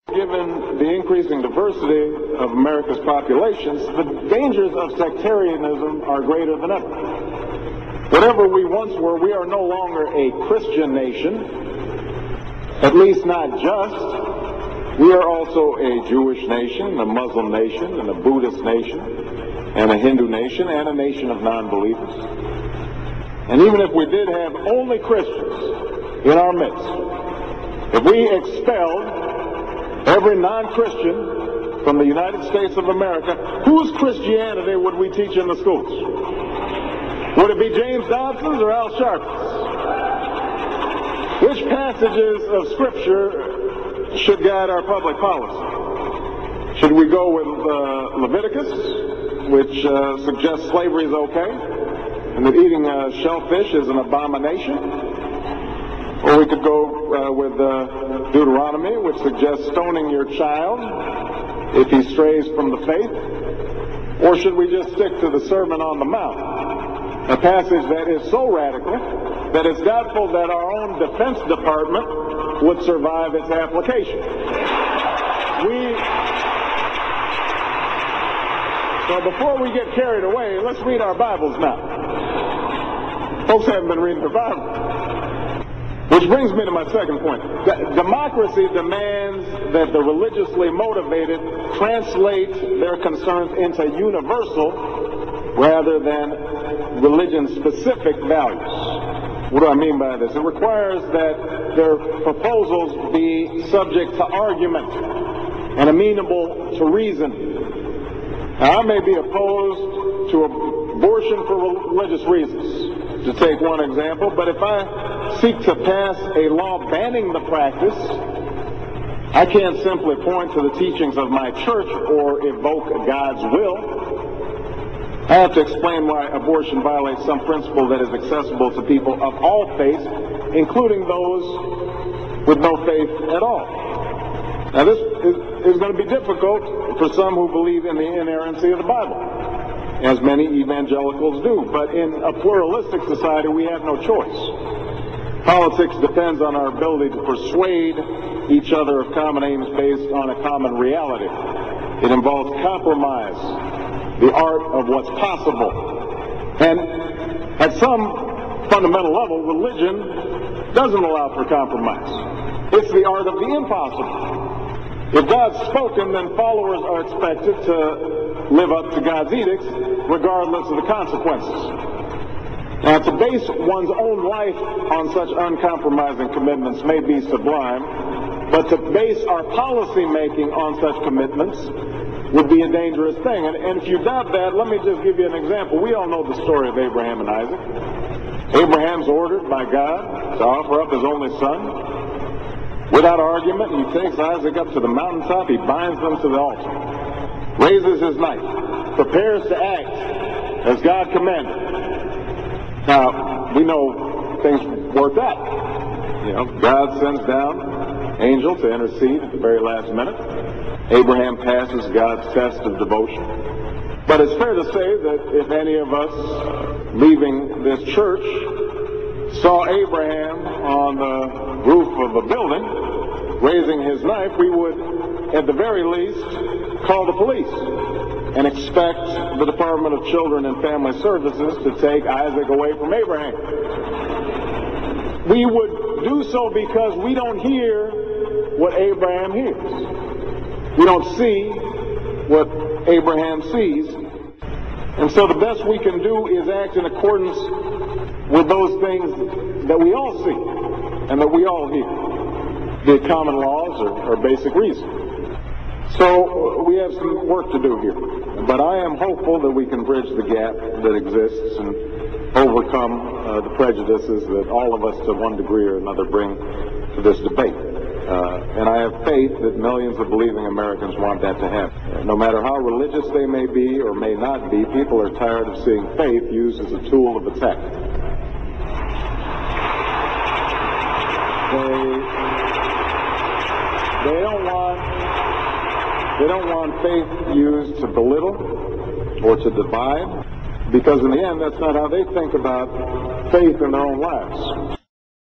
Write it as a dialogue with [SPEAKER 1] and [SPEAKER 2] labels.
[SPEAKER 1] Given the increasing diversity of America's populations, the dangers of sectarianism are greater than ever. Whatever we once were, we are no longer a Christian nation, at least not just. We are also a Jewish nation, a Muslim nation, and a Buddhist nation, and a Hindu nation, and a nation of non-believers. And even if we did have only Christians in our midst, if we expelled every non-Christian from the United States of America, whose Christianity would we teach in the schools? Would it be James Dobson's or Al Sharpton's? Which passages of Scripture should guide our public policy? Should we go with Leviticus, which suggests slavery is okay, and that eating shellfish is an abomination? Or we could go with Deuteronomy, which suggests stoning your child if he strays from the faith. Or should we just stick to the Sermon on the Mount, a passage that is so radical that it's doubtful that our own Defense Department would survive its application? So before we get carried away, let's read our Bibles now. Folks haven't been reading their Bible. Which brings me to my second point. Democracy demands that the religiously motivated translate their concerns into universal rather than religion-specific values. What do I mean by this? It requires that their proposals be subject to argument and amenable to reason. Now, I may be opposed to abortion for religious reasons, to take one example, but if I seek to pass a law banning the practice, I can't simply point to the teachings of my church or evoke God's will. I have to explain why abortion violates some principle that is accessible to people of all faiths, including those with no faith at all. Now, this is going to be difficult for some who believe in the inerrancy of the Bible, as many evangelicals do. But in a pluralistic society, we have no choice. Politics depends on our ability to persuade each other of common aims based on a common reality. It involves compromise, the art of what's possible. And at some fundamental level, religion doesn't allow for compromise. It's the art of the impossible. If God's spoken, then followers are expected to live up to God's edicts, regardless of the consequences. Now, to base one's own life on such uncompromising commitments may be sublime, but to base our policy making on such commitments would be a dangerous thing. And if you doubt that, let me just give you an example. We all know the story of Abraham and Isaac. Abraham's ordered by God to offer up his only son. Without argument, he takes Isaac up to the mountaintop, he binds them to the altar, raises his knife, prepares to act as God commanded. Now, we know things worked out. God sends down an angel to intercede at the very last minute. Abraham passes God's test of devotion. But it's fair to say that if any of us leaving this church saw Abraham on the roof of a building raising his knife, we would, at the very least, call the police and expect the Department of Children and Family Services to take Isaac away from Abraham. We would do so because we don't hear what Abraham hears. We don't see what Abraham sees. And so the best we can do is act in accordance with those things that we all see and that we all hear, be it common laws or basic reason. So we have some work to do here. But I am hopeful that we can bridge the gap that exists and overcome the prejudices that all of us to one degree or another bring to this debate. And I have faith that millions of believing Americans want that to happen. No matter how religious they may be or may not be, people are tired of seeing faith used as a tool of attack. They don't want faith used to belittle or to divide, because in the end, that's not how they think about faith in their own lives.